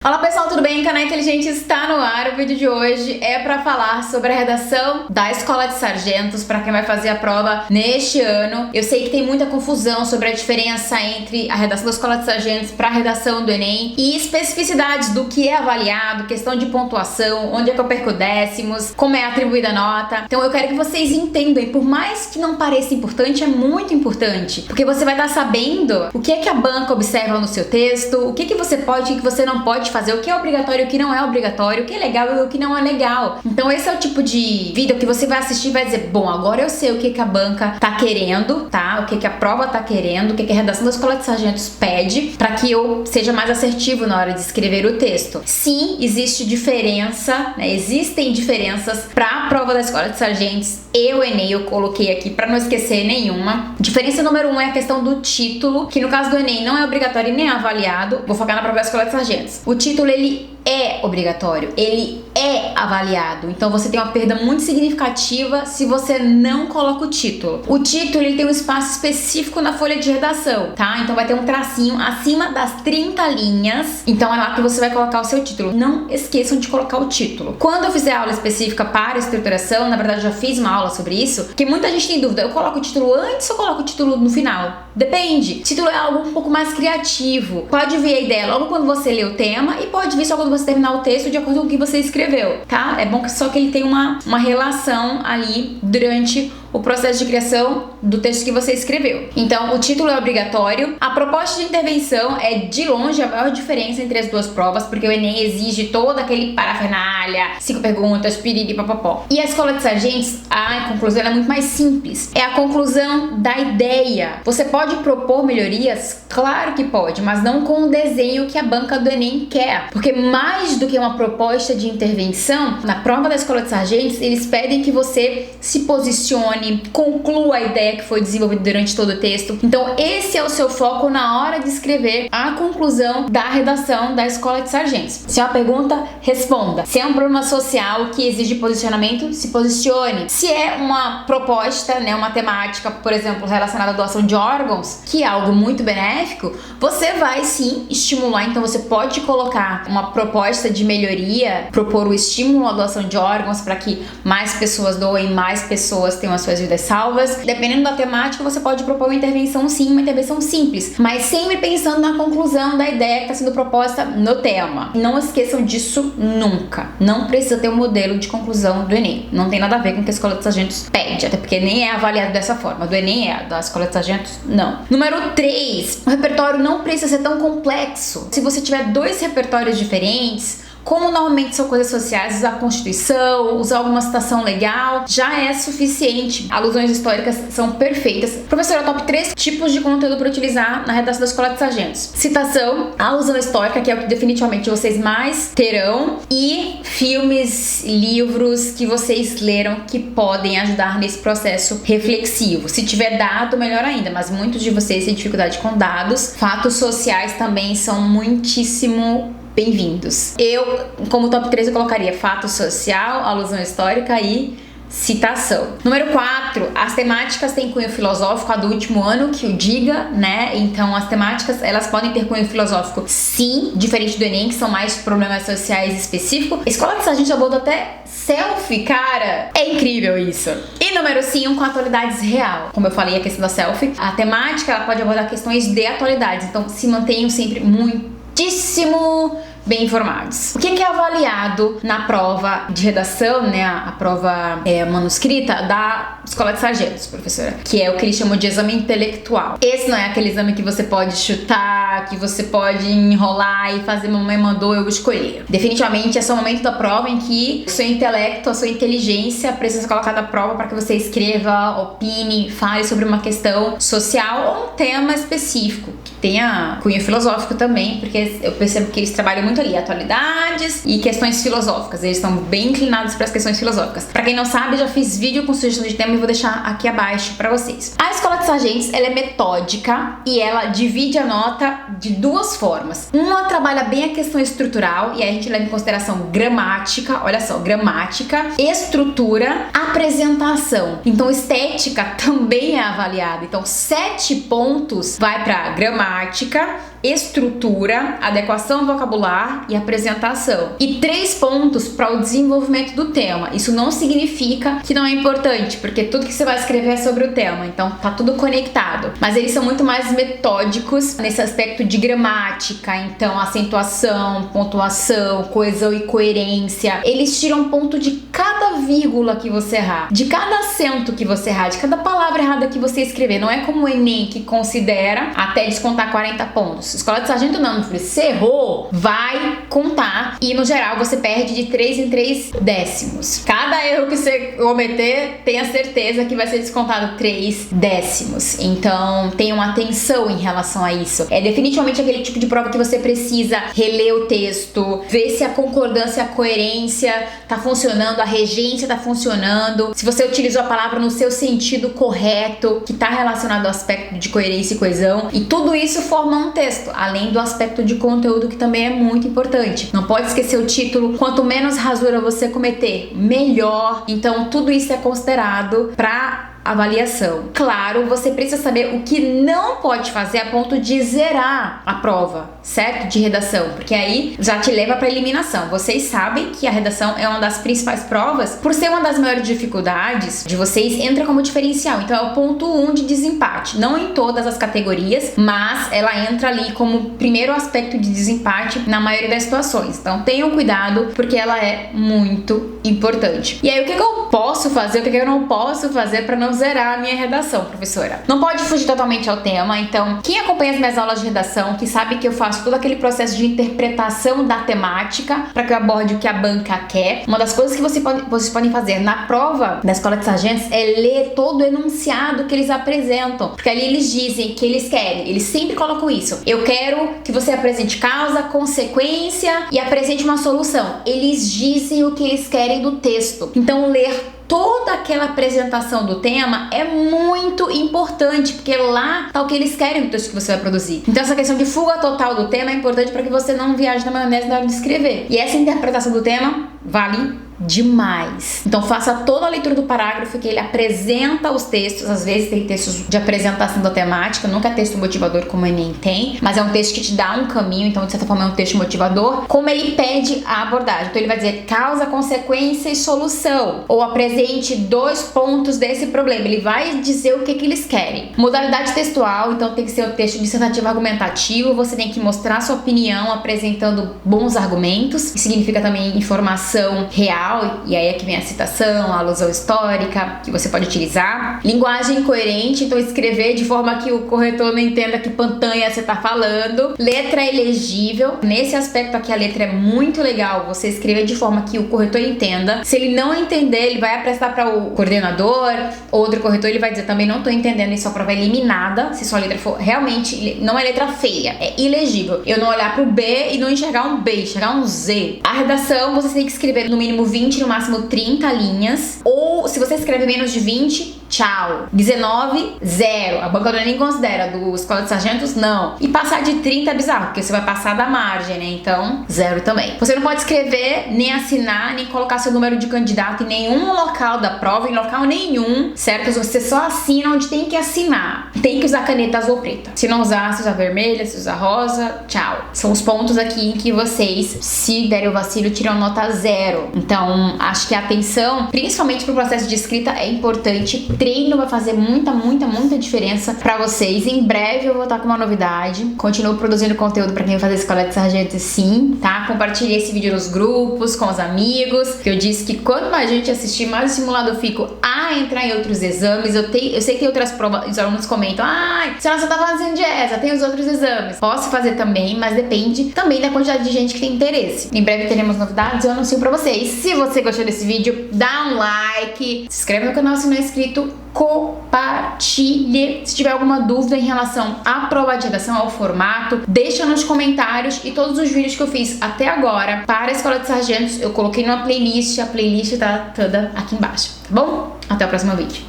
Olá pessoal, tudo bem? O Canal Inteligente está no ar. O vídeo de hoje é para falar sobre a redação da Escola de Sargentos para quem vai fazer a prova neste ano. Eu sei que tem muita confusão sobre a diferença entre a redação da Escola de Sargentos para a redação do Enem e especificidades do que é avaliado, questão de pontuação, onde é que eu perco décimos, como é atribuída a nota. Então eu quero que vocês entendam, e por mais que não pareça importante, é muito importante, porque você vai estar sabendo o que é que a banca observa no seu texto, o que você pode e o que você não pode fazer, o que é obrigatório e o que não é obrigatório, o que é legal e o que não é legal. Então esse é o tipo de vídeo que você vai assistir e vai dizer, bom, agora eu sei o que a banca tá querendo, tá? O que a prova tá querendo, o que a redação da Escola de Sargentos pede, para que eu seja mais assertivo na hora de escrever o texto. Sim, existe diferença, né? Existem diferenças para a prova da Escola de Sargentos e o Enem, eu coloquei aqui para não esquecer nenhuma. Diferença número 1 é a questão do título, que no caso do Enem não é obrigatório e nem é avaliado. Vou focar na prova da Escola de Sargentos. O título, ele é obrigatório, ele é avaliado, então você tem uma perda muito significativa se você não coloca o título. O título, ele tem um espaço específico na folha de redação, tá? Então vai ter um tracinho acima das 30 linhas, então é lá que você vai colocar o seu título. Não esqueçam de colocar o título. Quando eu fizer aula específica para estruturação, na verdade eu já fiz uma aula sobre isso, porque muita gente tem dúvida, eu coloco o título antes ou coloco o título no final? Depende. Título é algo um pouco mais criativo. Pode vir a ideia logo quando você lê o tema e pode vir só quando você terminar o texto de acordo com o que você escreveu, tá? É bom que só que ele tem uma relação ali durante o processo de criação do texto que você escreveu. Então, o título é obrigatório. A proposta de intervenção é, de longe, a maior diferença entre as duas provas, porque o Enem exige todo aquele parafernália, 5 perguntas, piriri, papapó. E a Escola de Sargentos, a conclusão é muito mais simples. É a conclusão da ideia. Você pode propor melhorias? Claro que pode, mas não com o desenho que a banca do Enem quer. Porque mais do que uma proposta de intervenção, na prova da Escola de Sargentos, eles pedem que você se posicione, conclua a ideia que foi desenvolvida durante todo o texto. Então esse é o seu foco na hora de escrever a conclusão da redação da Escola de Sargentos. Se é uma pergunta, responda. Se é um problema social que exige posicionamento, se posicione. Se é uma proposta, né, uma temática, por exemplo, relacionada à doação de órgãos, que é algo muito benéfico, você vai sim estimular. Então você pode colocar uma proposta de melhoria, propor o estímulo à doação de órgãos para que mais pessoas doem, mais pessoas tenham as suas vidas salvas. Dependendo da temática, você pode propor uma intervenção sim, uma intervenção simples, mas sempre pensando na conclusão da ideia que está sendo proposta no tema. Não esqueçam disso nunca. Não precisa ter um modelo de conclusão do Enem. Não tem nada a ver com o que a Escola de Sargentos pede, até porque nem é avaliado dessa forma. Do Enem é, da Escola de Sargentos não. Número 3. O repertório não precisa ser tão complexo. Se você tiver 2 repertórios diferentes, como normalmente são coisas sociais, usar a Constituição, usar alguma citação legal, já é suficiente. Alusões históricas são perfeitas. Professora, top 3 tipos de conteúdo para utilizar na redação da Escola de Sargentos. Citação, alusão histórica, que é o que definitivamente vocês mais terão, e filmes, livros que vocês leram que podem ajudar nesse processo reflexivo. Se tiver dado, melhor ainda, mas muitos de vocês têm dificuldade com dados. Fatos sociais também são muitíssimo bem-vindos. Eu, como top 3, eu colocaria fato social, alusão histórica e citação. Número 4, as temáticas têm cunho filosófico, a do último ano que o diga, né? Então as temáticas, elas podem ter cunho filosófico sim, diferente do Enem, que são mais problemas sociais específicos. A Escola de Sargentos aborda até selfie, cara! É incrível isso! E número 5, atualidades real. Como eu falei, a questão da selfie. A temática, ela pode abordar questões de atualidades, então se mantenham sempre muitíssimo bem informados. O que é avaliado na prova de redação, né, a prova manuscrita da Escola de Sargentos, professora, que é o que eles chamam de exame intelectual. Esse não é aquele exame que você pode chutar, que você pode enrolar e fazer mamãe mandou, eu escolhi. Definitivamente esse é o momento da prova em que o seu intelecto, a sua inteligência precisa ser colocada à prova para que você escreva, opine, fale sobre uma questão social ou um tema específico, que tenha cunho filosófico também, porque eu percebo que eles trabalham muito ali, atualidades e questões filosóficas. Eles estão bem inclinados para as questões filosóficas. Para quem não sabe, já fiz vídeo com sugestão de tema e vou deixar aqui abaixo para vocês. A Escola de Sargentos, ela é metódica e ela divide a nota de 2 formas. Uma trabalha bem a questão estrutural e aí a gente leva em consideração gramática, olha só, gramática, estrutura, apresentação. Então estética também é avaliada. Então 7 pontos vai para gramática, estrutura, adequação vocabular e apresentação. E 3 pontos para o desenvolvimento do tema. Isso não significa que não é importante, porque tudo que você vai escrever é sobre o tema, então tá tudo conectado. Mas eles são muito mais metódicos nesse aspecto de gramática, então acentuação, pontuação, coesão e coerência. Eles tiram ponto de cada vírgula que você errar, de cada acento que você errar, de cada palavra errada que você escrever. Não é como o Enem, que considera até descontar 40 pontos. Escola de Sargento não, se você errou, vai contar e no geral você perde de 3 em 3 décimos. Cada erro que você cometer, tenha certeza que vai ser descontado 3 décimos. Então tenham atenção em relação a isso. É definitivamente aquele tipo de prova que você precisa reler o texto, ver se a concordância, a coerência tá funcionando, a regência tá funcionando, se você utilizou a palavra no seu sentido correto, que tá relacionado ao aspecto de coerência e coesão, e tudo isso forma um texto, além do aspecto de conteúdo, que também é muito importante. Não pode esquecer o título, quanto menos rasura você cometer, melhor. Então tudo isso é considerado para avaliação. Claro, você precisa saber o que não pode fazer a ponto de zerar a prova, certo? De redação, porque aí já te leva para eliminação. Vocês sabem que a redação é uma das principais provas, por ser uma das maiores dificuldades de vocês, entra como diferencial. Então é o ponto 1 de desempate. Não em todas as categorias, mas ela entra ali como primeiro aspecto de desempate na maioria das situações. Então tenham cuidado, porque ela é muito importante. E aí, o que eu posso fazer, o que eu não posso fazer para não zerar a minha redação, professora? Não pode fugir totalmente ao tema. Então, quem acompanha as minhas aulas de redação, que sabe que eu faço todo aquele processo de interpretação da temática para que eu aborde o que a banca quer. Uma das coisas que vocês podem fazer na prova da Escola de Sargentos é ler todo o enunciado que eles apresentam, porque ali eles dizem que eles querem, eles sempre colocam isso. Eu quero que você apresente causa, consequência e apresente uma solução. Eles dizem o que eles querem do texto. Então, ler toda aquela apresentação do tema é muito importante, porque lá tá o que eles querem do texto que você vai produzir. Então essa questão de fuga total do tema é importante para que você não viaje na maionese na hora de escrever. E essa interpretação do tema vale demais. Então faça toda a leitura do parágrafo, que ele apresenta os textos. Às vezes tem textos de apresentação da temática, nunca é texto motivador como o Enem tem, mas é um texto que te dá um caminho, então de certa forma é um texto motivador, como ele pede a abordagem. Então ele vai dizer causa, consequência e solução, ou apresente 2 pontos desse problema. Ele vai dizer o que eles querem. Modalidade textual, então tem que ser o texto dissertativo argumentativo, você tem que mostrar sua opinião apresentando bons argumentos, que significa também informação real. E aí é que vem a citação, a alusão histórica, que você pode utilizar. Linguagem coerente, então escrever de forma que o corretor não entenda que pantanha você tá falando. Letra elegível, nesse aspecto aqui a letra é muito legal, você escrever de forma que o corretor entenda. Se ele não entender, ele vai apresentar para o coordenador, outro corretor, ele vai dizer também não tô entendendo, e sua prova é eliminada, se sua letra for realmente, não é letra feia, é ilegível. Eu não olhar pro B e não enxergar um B, enxergar um Z. A redação, você tem que escrever no mínimo 20, no máximo 30 linhas, ou se você escreve menos de 20, tchau. 19, 0. A banca nem considera, do Escola de Sargentos, não. E passar de 30 é bizarro, porque você vai passar da margem, né? Então, 0 também. Você não pode escrever, nem assinar, nem colocar seu número de candidato em nenhum local da prova, em local nenhum, certo? Você só assina onde tem que assinar. Tem que usar caneta azul ou preta. Se não usar, se usar vermelha, se usar rosa, tchau. São os pontos aqui em que vocês, se derem o vacilo, tiram nota 0. Então, acho que a atenção, principalmente pro processo de escrita, é importante. Treino vai fazer muita diferença pra vocês. Em breve eu vou estar com uma novidade. Continuo produzindo conteúdo pra quem vai fazer Escola de Sargentos, sim, tá? Compartilhei esse vídeo nos grupos, com os amigos, que eu disse que quanto mais gente assistir, mais estimulado eu fico a entrar em outros exames. Eu sei que tem outras provas, os alunos comentam, ai, a senhora só tá fazendo de ESA, tem os outros exames. Posso fazer também, mas depende também da quantidade de gente que tem interesse. Em breve teremos novidades, eu anuncio pra vocês. Se você gostou desse vídeo, dá um like, se inscreve no canal se não é inscrito, compartilhe. Se tiver alguma dúvida em relação à prova de redação, ao formato, deixa nos comentários. E todos os vídeos que eu fiz até agora para a Escola de Sargentos, eu coloquei numa playlist, a playlist tá toda aqui embaixo, tá bom? Até o próximo vídeo.